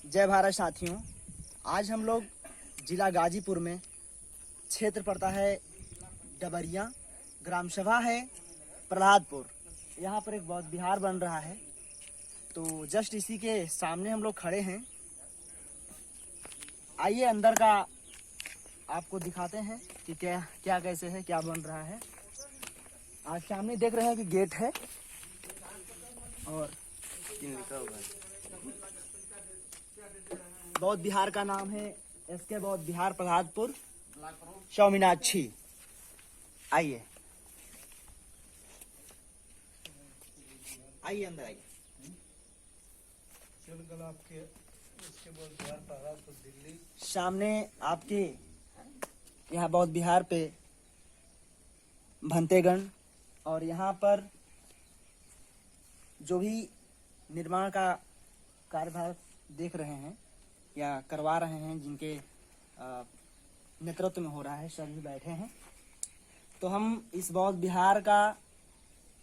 जय भारत साथियों। आज हम लोग जिला गाजीपुर में, क्षेत्र पड़ता है डबरिया, ग्राम सभा है प्रहलादपुर। यहाँ पर एक बौद्ध विहार बन रहा है, तो जस्ट इसी के सामने हम लोग खड़े हैं। आइए अंदर का आपको दिखाते हैं कि क्या कैसे है, क्या बन रहा है। आज सामने देख रहे हैं कि गेट है और लिखा हुआ है। बौद्ध विहार का नाम है एसके बौद्ध विहार प्रहलादपुर स्वामीनाथी। आइए आइए अंदर आइए। आपके इसके बौद्ध विहार प्रहलादपुर दिल्ली सामने आपके यहाँ बौद्ध विहार पे भंतेगण और यहाँ पर जो भी निर्माण का कार्यभार देख रहे हैं या करवा रहे हैं, जिनके नेतृत्व में हो रहा है, सभी बैठे हैं। तो हम इस बौद्ध विहार का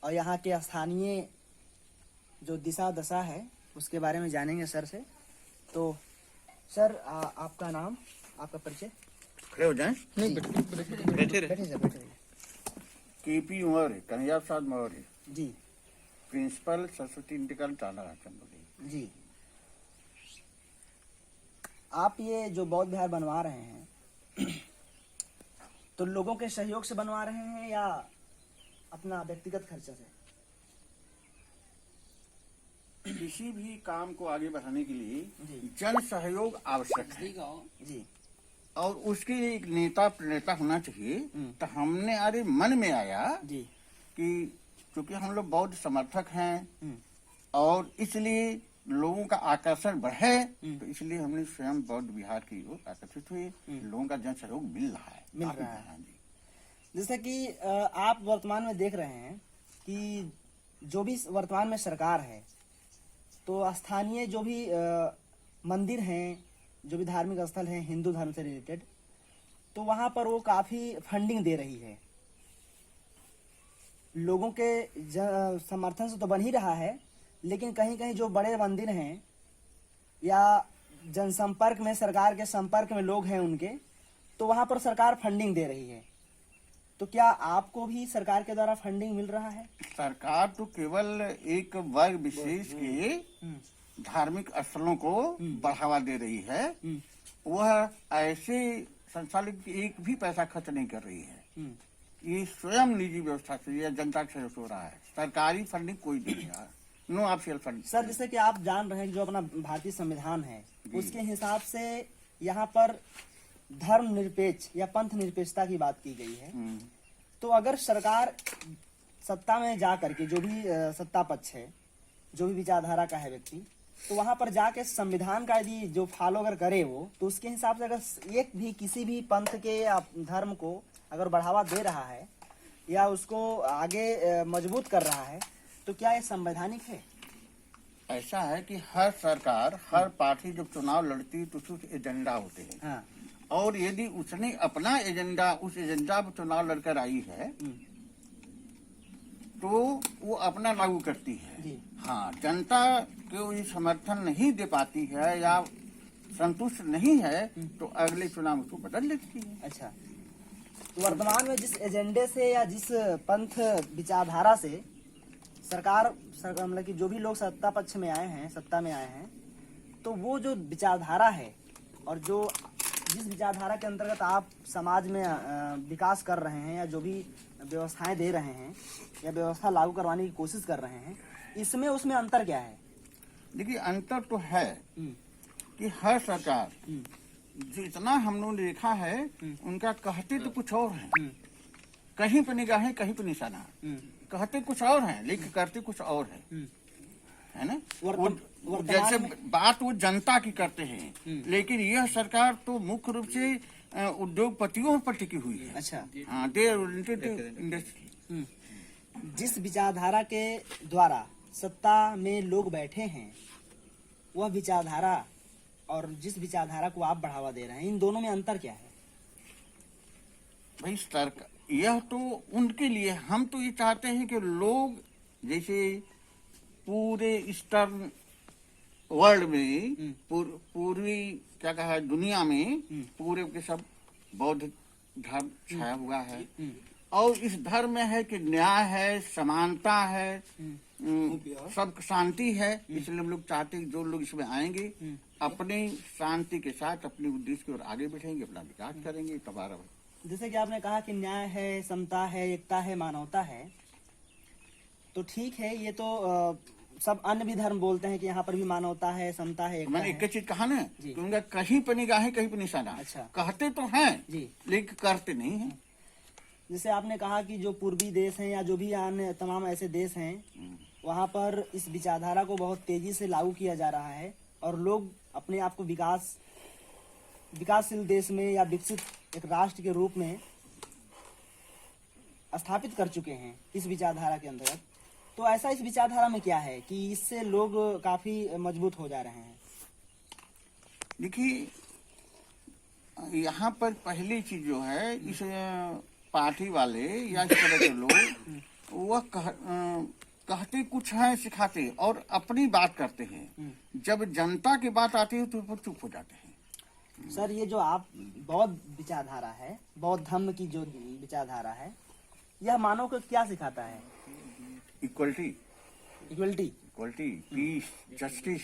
और यहाँ के स्थानीय जो दिशा दशा है उसके बारे में जानेंगे सर से। तो सर आपका नाम, आपका परिचय। खड़े हो जाएं। नहीं, बैठे रहे। बैठे सर, बैठे रहिए। केपी मौर्य, कन्हैया प्रसाद मौर्य, जी प्रिंसिपल सरस्वती इंटीग्रल टाला चंबोली। जी। आप ये जो बौद्ध विहार बनवा रहे हैं तो लोगों के सहयोग से बनवा रहे हैं या अपना व्यक्तिगत खर्चा से? किसी भी काम को आगे बढ़ाने के लिए जी जन सहयोग आवश्यक है जी और उसके लिए एक नेता प्रणेता होना चाहिए। तो हमने अरे मन में आया जी कि क्योंकि हम लोग बौद्ध समर्थक हैं और इसलिए लोगों का आकर्षण बढ़े, तो इसलिए हमने स्वयं बौद्ध विहार की ओर आकर्षित हुए। लोगों का जन सहयोग मिल रहा है। हाँ जी। जैसे कि आप वर्तमान में देख रहे हैं कि जो भी वर्तमान में सरकार है, तो स्थानीय जो भी मंदिर हैं, जो भी धार्मिक स्थल हैं हिंदू धर्म से रिलेटेड, तो वहां पर वो काफी फंडिंग दे रही है। लोगों के समर्थन से तो बन ही रहा है, लेकिन कहीं कहीं जो बड़े मंदिर हैं या जनसंपर्क में, सरकार के संपर्क में लोग हैं उनके, तो वहां पर सरकार फंडिंग दे रही है। तो क्या आपको भी सरकार के द्वारा फंडिंग मिल रहा है? सरकार तो केवल एक वर्ग विशेष के धार्मिक स्थलों को बढ़ावा दे रही है। वह ऐसे संचालित एक भी पैसा खर्च नहीं कर रही है। ये स्वयं निजी व्यवस्था से या जनता के सहयोग से हो रहा है। सरकारी फंडिंग कोई नहीं है, नो ऑफिशियल फंडिंग। सर, जैसे कि आप जान रहे हैं जो अपना भारतीय संविधान है उसके हिसाब से यहाँ पर धर्म निरपेक्ष या पंथ निरपेक्षता की बात की गई है। तो अगर सरकार सत्ता में जा करके, जो भी सत्ता पक्ष है, जो भी विचारधारा का है व्यक्ति, तो वहां पर जाके संविधान का यदि जो फॉलो अगर करे वो, तो उसके हिसाब से अगर एक भी किसी भी पंथ के या धर्म को अगर बढ़ावा दे रहा है या उसको आगे मजबूत कर रहा है, तो क्या ये संवैधानिक है? ऐसा है कि हर सरकार, हर पार्टी जब चुनाव लड़ती है तो उसके एजेंडा होते हैं। हाँ। और यदि उसने अपना एजेंडा, उस एजेंडा पर चुनाव लड़कर आई है तो वो अपना लागू करती है। जी। हाँ, जनता को ये समर्थन नहीं दे पाती है या संतुष्ट नहीं है तो अगले चुनाव उसको बदल लेती है। अच्छा, तो वर्तमान में जिस एजेंडे से या जिस पंथ विचारधारा से सरकार मतलब कि जो भी लोग सत्ता पक्ष में आए हैं, सत्ता में आए हैं, तो वो जो विचारधारा है और जो जिस विचारधारा के अंतर्गत आप समाज में विकास कर रहे हैं या जो भी व्यवस्थाएं दे रहे हैं या व्यवस्था लागू करवाने की कोशिश कर रहे हैं, इसमें उसमें अंतर क्या है? देखिए, अंतर तो है कि हर सरकार जितना हम लोगों ने देखा है उनका कहते तो कुछ और है, कहीं पे निगाहें कहीं पे निशाना, कहते कुछ और हैं लेकिन करते कुछ और है ना। जैसे बात वो जनता की करते हैं, लेकिन यह सरकार तो मुख्य रूप से उद्योगपतियों पर टिकी हुई है। अच्छा। हाँ, दे ओरिएंटेड इंडस्ट्री। जिस विचारधारा के द्वारा सत्ता में लोग बैठे हैं, वह विचारधारा और जिस विचारधारा को आप बढ़ावा दे रहे हैं, इन दोनों में अंतर क्या है? भाई सरकार, यह तो उनके लिए, हम तो ये चाहते हैं कि लोग जैसे पूरे ईस्टर्न वर्ल्ड में पूर्वी क्या कहा है, दुनिया में पूरे के सब बौद्ध धर्म छाया हुआ है। और इस धर्म में है कि न्याय है, समानता है, सब शांति है। इसलिए हम लोग चाहते हैं जो लोग इसमें आएंगे अपनी शांति के साथ अपने उद्देश्य की ओर आगे बढ़ेंगे, अपना विकास करेंगे। तबारा जैसे कि आपने कहा कि न्याय है, समता है, एकता है, मानवता है, तो ठीक है, ये तो सब अन्य भी धर्म बोलते हैं कि यहाँ पर भी मानवता है, समता है, एकता मैंने है। एक चीज कहा ना जी। कि उनका कहीं पर निगाहें कहीं पर निशाना। अच्छा। कहते तो हैं जी। लेकिन करते नहीं हैं। जैसे आपने कहा कि जो पूर्वी देश हैं या जो भी अन्य तमाम ऐसे देश हैं, वहाँ पर इस विचारधारा को बहुत तेजी से लागू किया जा रहा है और लोग अपने आप को विकासशील देश में या विकसित एक राष्ट्र के रूप में स्थापित कर चुके हैं इस विचारधारा के अंतर्गत। तो ऐसा इस विचारधारा में क्या है कि इससे लोग काफी मजबूत हो जा रहे हैं? देखिए, यहाँ पर पहली चीज जो है, इस पार्टी वाले या इस तरह के लोग वह कहते कुछ है, सिखाते और अपनी बात करते हैं। जब जनता की बात आती है तो चुप हो जाते हैं। सर, ये जो आप बौद्ध विचारधारा है, बौद्ध धर्म की जो विचारधारा है, यह मानव को क्या सिखाता है? Equality, peace, justice.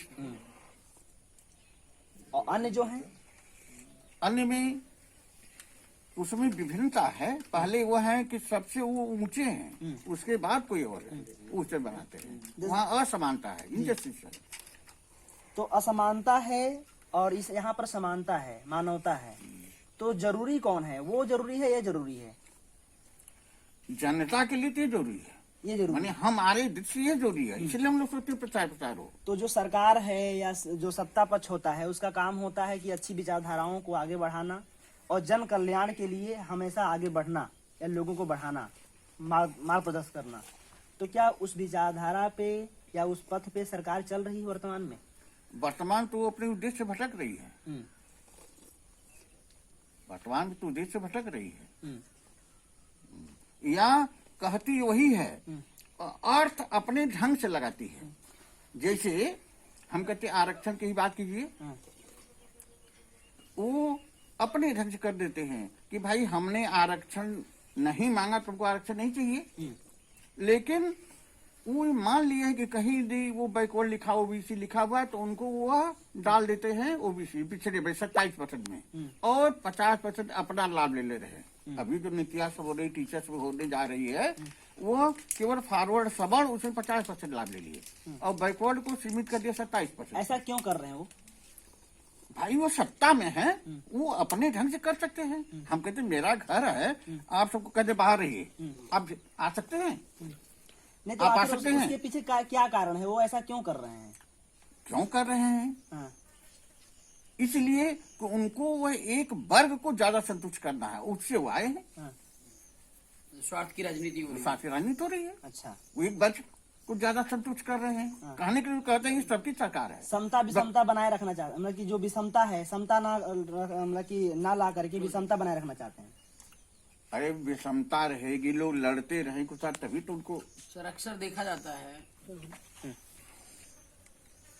और अन्य जो है, अन्य में उसमें विभिन्नता है। पहले वो है कि सबसे वो ऊंचे हैं, उसके बाद कोई और है, ऊंचे बनाते हैं। वहाँ असमानता है, इनजस्टिस है। तो असमानता है और इस यहाँ पर समानता है, मानवता है। तो जरूरी कौन है? वो जरूरी है, ये जरूरी है? जनता के लिए तो ये जरूरी है, ये जरूरी माने हमारे दृष्टि ये जरूरी है। इसलिए हम लोग सोचते प्रचार हो। तो जो सरकार है या जो सत्ता पक्ष होता है, उसका काम होता है कि अच्छी विचारधाराओं को आगे बढ़ाना और जन कल्याण के लिए हमेशा आगे बढ़ना या लोगों को बढ़ाना, मार्ग प्रदर्शन करना। तो क्या उस विचारधारा पे या उस पथ पे सरकार चल रही है वर्तमान में? वर्तमान तो अपने उद्देश्य से भटक रही है। वर्तमान में तो उद्देश्य से भटक रही है, या कहती वही है, अर्थ अपने ढंग से लगाती है। जैसे हम कहते आरक्षण की ही बात कीजिए, वो अपने ढंग से कर देते हैं कि भाई हमने आरक्षण नहीं मांगा, तुमको आरक्षण नहीं चाहिए। लेकिन वो मान लिया है कि कहीं भी वो बैकवर्ड लिखा, ओबीसी लिखा हुआ है, तो उनको वह डाल देते हैं ओबीसी पिछड़े 27% में, और 50% अपना लाभ ले ले रहे हैं। अभी जो नीतियां सब हो रही, टीचर्स में होने जा रही है, वो केवल फॉरवर्ड सवर्ण उसमें 50% लाभ ले लिए और बैकवर्ड को सीमित कर दिया 27%। ऐसा क्यों कर रहे हैं वो? भाई वो सत्ता में है, वो अपने ढंग से कर सकते हैं। हम कहते हैं मेरा घर है, आप सबको कहते बाहर रहिए, आप आ सकते हैं? नहीं, तो आप आ आखिर सकते हैं? उसके पीछे क्या कारण है? वो ऐसा क्यों कर रहे हैं? क्यों कर रहे हैं? हाँ। इसलिए कि उनको वह एक वर्ग को ज्यादा संतुष्ट करना है, उससे वो आए हैं। हाँ। स्वार्थ की राजनीति हो रही है। स्वार्थ की राजनीति हो रही है। अच्छा, वो एक वर्ग को ज्यादा संतुष्ट कर रहे हैं। कहने के लिए कहते हैं कि सबकी सरकार है। समता विषमता बनाए रखना चाहते हैं, मतलब कि जो विषमता है, समता ना, मतलब कि ना ला करके विषमता बनाए रखना चाहते हैं। अरे विषमता रहेगी, लोग लड़ते रहेंगे कुछ, तभी तो उनको। सर, अक्सर देखा जाता है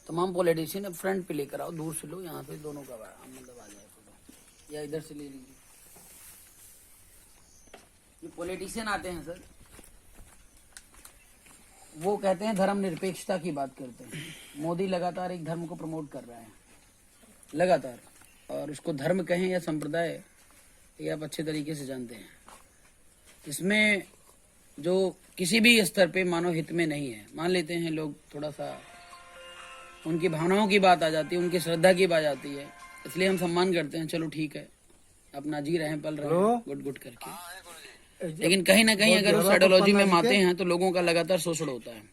तमाम पॉलिटिशियन अब फ्रंट पे लेकर आओ, दूर से लो, यहाँ पे दोनों का मतलब आ जाए फोटो, या इधर से ले लीजिए। ये पॉलिटिशियन आते हैं सर, वो कहते हैं धर्म निरपेक्षता की बात करते हैं। मोदी लगातार एक धर्म को प्रमोट कर रहा है, लगातार, और उसको धर्म कहें या संप्रदाय, ये आप अच्छे तरीके से जानते हैं। इसमें जो किसी भी स्तर पे मानव हित में नहीं है, मान लेते हैं लोग, थोड़ा सा उनकी भावनाओं की बात आ जाती है, उनकी श्रद्धा की बात आती है, इसलिए हम सम्मान करते हैं, चलो ठीक है, अपना जी रहे हैं, पल रहे हैं, गुट गुट करके। लेकिन कहीं ना कहीं अगर उस आइडियोलॉजी में मानते हैं तो लोगों का लगातार शोषण होता है।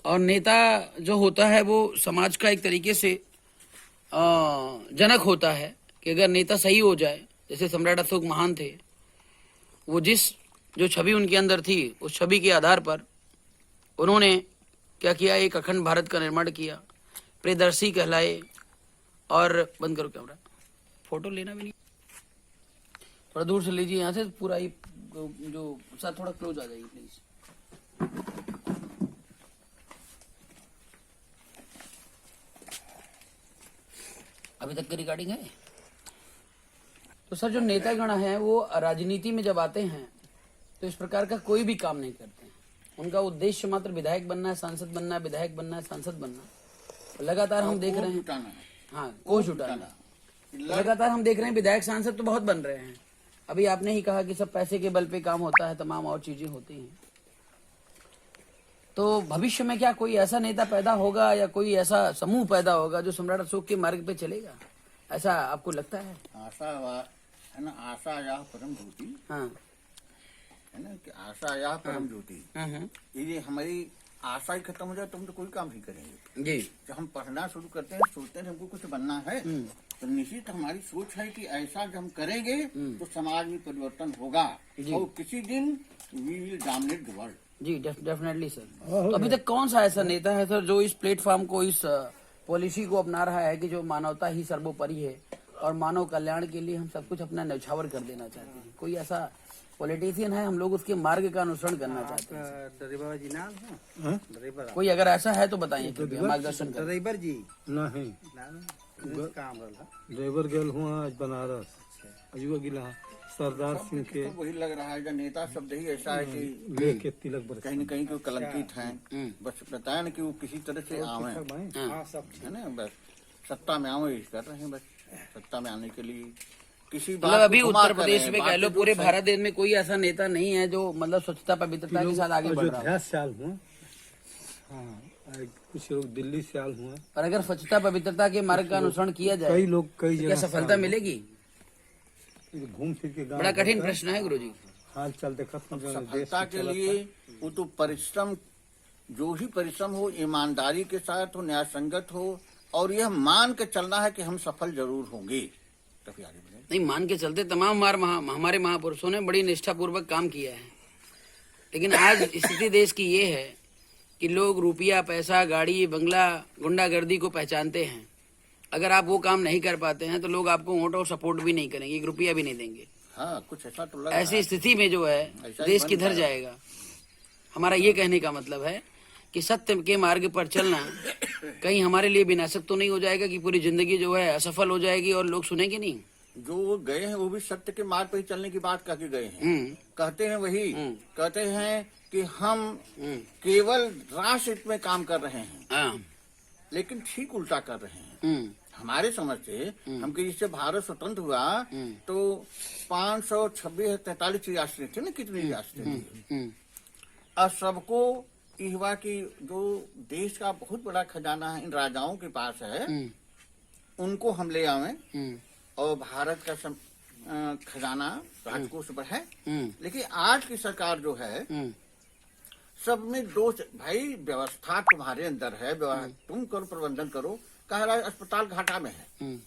और नेता जो होता है वो समाज का एक तरीके से जनक होता है कि अगर नेता सही हो जाए, जैसे सम्राट अशोक महान थे, वो जो छवि उनके अंदर थी, उस छवि के आधार पर उन्होंने क्या किया, एक अखंड भारत का निर्माण किया, प्रियदर्शी कहलाए। और बंद करो कैमरा, फोटो लेना भी नहीं, थोड़ा दूर से लीजिए, यहाँ से पूरा ही जो साथ थोड़ा क्लोज आ जाइए प्लीज। अभी तक की रिकॉर्डिंग है। तो सर जो नेतागण हैं वो राजनीति में जब आते हैं तो इस प्रकार का कोई भी काम नहीं करते हैं। उनका उद्देश्य मात्र विधायक बनना है, सांसद बनना है, विधायक बनना है, सांसद बनना। लगातार हम देख रहे हैं, हाँ, कोष उठाना। लगातार हम देख रहे हैं विधायक सांसद तो बहुत बन रहे हैं। अभी आपने ही कहा कि सब पैसे के बल पे काम होता है, तमाम और चीजें होती हैं। तो भविष्य में क्या कोई ऐसा नेता पैदा होगा या कोई ऐसा समूह पैदा होगा जो सम्राट अशोक के मार्ग पे चलेगा, ऐसा आपको लगता है? आशा है ना, आशा या परम ज्योति, हाँ, है ना, कि आशा या परम ज्योति। ये हमारी आशा ही खत्म हो जाए तो हम तो कोई काम नहीं करेंगे जी। जब हम पढ़ना शुरू करते हैं, सोचते हैं हमको कुछ बनना है, तो निश्चित हमारी सोच है कि ऐसा जब हम करेंगे तो समाज में परिवर्तन होगा और किसी दिन we will dominate the world. जी, डेफिनेटली सर। तो अभी तक कौन सा ऐसा नेता है सर जो इस प्लेटफॉर्म को, इस पॉलिसी को अपना रहा है कि जो मानवता ही सर्वोपरि है और मानव कल्याण के लिए हम सब कुछ अपना न्यौछावर कर देना चाहते हैं? कोई ऐसा पॉलिटिशियन है, हम लोग उसके मार्ग का अनुसरण करना चाहते हैं? ड्राइवर जी नाम है, ड्राइवर कोई अगर ऐसा है तो बताइए, कृपया मार्गदर्शन करें। ड्राइवर जी नहीं काम रहा ड्राइवर गेल हुआ आज बनारस, अजुआ गिला सरदार सिंह के तो वही लग रहा है जो नेता शब्द ही ऐसा है कि लेके तिलक बरस कहीं न कहीं को कलंकित हैं। बस बताया ना कि वो किसी तरह से आवे, हाँ सब है ना, बस सत्ता में आवे कर रहे हैं। बस सत्ता में आने के लिए किसी मतलब बात अभी को घुमा उत्तर कर प्रदेश रहे में हैं। कह लो बाकी पूरे जो भारत देश में कोई ऐसा नेता नहीं है जो मतलब स्वच्छता पवित्रता के साथ आगे बढ़ रहा अयोध्या से आल हुआ, हाँ, कुछ लोग दिल्ली से आल हुआ। हो। और अगर स्वच्छता पवित्रता के मार्ग का अनुसरण किया जाए कई लोग कई क्या जगह सफलता मिलेगी? घूम फिर के गाँव बड़ा कठिन प्रश्न है गुरुजी। हाल चाल देखा सफलता के लिए वो तो परिश्रम, जो ही परिश्रम हो, ईमानदारी के साथ हो, न्याय संगत हो, और यह मान के चलना है कि हम सफल जरूर होंगे, तभी आगे बढ़ेंगे। नहीं, मान के चलते तमाम हमारे महापुरुषों ने बड़ी निष्ठापूर्वक काम किया है। लेकिन आज स्थिति देश की ये है कि लोग रुपया, पैसा, गाड़ी, बंगला, गुंडागर्दी को पहचानते हैं। अगर आप वो काम नहीं कर पाते हैं तो लोग आपको वोट और सपोर्ट भी नहीं करेंगे, 1 रुपया भी नहीं देंगे। हाँ, कुछ ऐसा तो लग रहा ऐसी है। स्थिति में जो है देश किधर जाएगा? हमारा ये कहने का मतलब है कि सत्य के मार्ग पर चलना कहीं हमारे लिए विनाशक तो नहीं हो जाएगा कि पूरी जिंदगी जो है असफल हो जाएगी और लोग सुनेंगे नहीं। जो गए हैं वो भी सत्य के मार्ग पर ही चलने की बात कह के गए हैं। कहते हैं वही, कहते हैं कि हम केवल राष्ट्र हित में काम कर रहे हैं, हाँ, लेकिन ठीक उल्टा कर रहे हैं। हमारे समझ से हम कि जिससे भारत स्वतंत्र हुआ तो 526 43 रियासतें थी ना, कितनी रियासतें थी, और सबको ये हुआ कि जो देश का बहुत बड़ा खजाना है इन राजाओं के पास है, उनको हम ले आवे और भारत का खजाना राजकोष पर है। लेकिन आज की सरकार जो है सब में दोष, भाई व्यवस्था तुम्हारे अंदर है, तुम करो, प्रबंधन करो। कह रहा है अस्पताल घाटा में है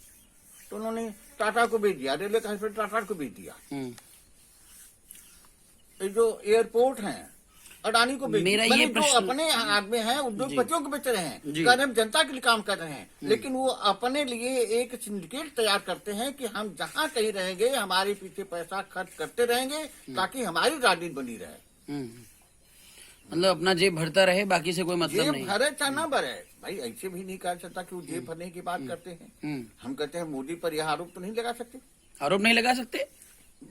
तो उन्होंने टाटा को भेज दिया, रेलवे का हॉस्पिटल टाटा को भेज दिया। ये जो एयरपोर्ट है अडानी को भेज दिया। ये जो अपने आदमी हैं उद्योगपतियों को बेच रहे हैं, कह रहे हम जनता के लिए काम कर रहे हैं, लेकिन वो अपने लिए एक सिंडिकेट तैयार करते हैं कि हम जहाँ कहीं रहेंगे हमारे पीछे पैसा खर्च करते रहेंगे ताकि हमारी राजनीति बनी रहे। मतलब अपना जेब भरता रहे, बाकी से कोई मतलब नहीं। जेब भरे चाहे ना भरे, भाई ऐसे भी नहीं कहा सकता कि वो जेब भरने की बात करते हैं। हम कहते हैं मोदी पर यह आरोप तो नहीं लगा सकते, आरोप नहीं लगा सकते।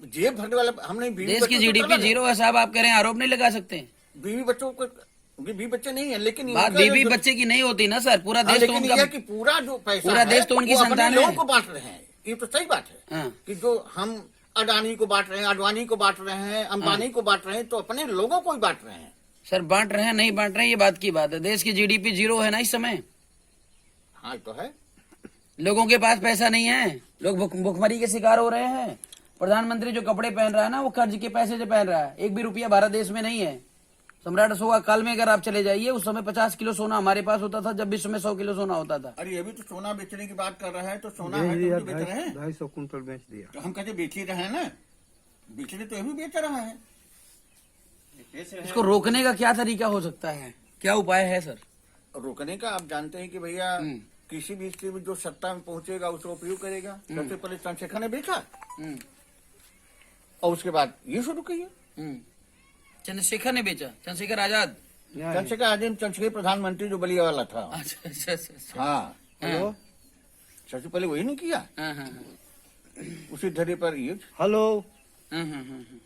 जेब भरने वाला हमने देश की जीडीपी 0 है साहब, आप कह रहे हैं आरोप नहीं लगा सकते। बीवी बच्चों को, बीवी बच्चे नहीं है, लेकिन बात बीवी बच्चे की नहीं होती ना सर, पूरा देश तो लेकिन उनका, यह कि पूरा जो पैसा पूरा देश तो उनकी वो अपने संतान है। लोगों को बांट रहे हैं। ये तो सही बात है हाँ। कि जो हम अडानी को बांट रहे हैं, अडवाणी को बांट रहे हैं, अंबानी को बांट रहे हैं, तो अपने लोगों को ही बांट रहे हैं। सर बांट रहे हैं नहीं बांट रहे हैं ये बात की बात है। देश की जीडीपी 0 है ना इस समय। हाँ तो है, लोगों के पास पैसा नहीं है, लोग भुखमरी के शिकार हो रहे हैं। प्रधानमंत्री जो कपड़े पहन रहा है ना वो कर्ज के पैसे से पहन रहा है, 1 भी रुपया भारत देश में नहीं है। सम्राट अशोक काल में अगर आप चले जाइए, उस समय 50 किलो सोना हमारे पास होता था जब विश्व में 100 किलो सोना होता था। अरे अभी तो सोना बेचने की बात कर रहा है, तो सोना है तो बेच रहे हैं। 250 कुंटल बेच दिया। तो हम कहते बेच ही रहे हैं ना, बेचने तो अभी बेच रहा है। इसको रोकने का क्या तरीका हो सकता है, क्या उपाय है सर? रोकने का आप जानते हैं कि भैया किसी भी स्थिति में जो सत्ता में पहुंचेगा उसका उपयोग करेगा। सबसे पहले चंद्रशेखर ने बेचा और उसके बाद ये शुरू किया। चंद्रशेखर ने बेचा, चंद्रशेखर आजाद। चंद्रशेखर आजाद, चंद्रशेखर प्रधानमंत्री जो बलिया वाला था। अच्छा। हाँ, सबसे पहले वही नहीं किया, हाँ हाँ हाँ उसी धरे पर यूज। हेलो हाँ हाँ हाँ हाँ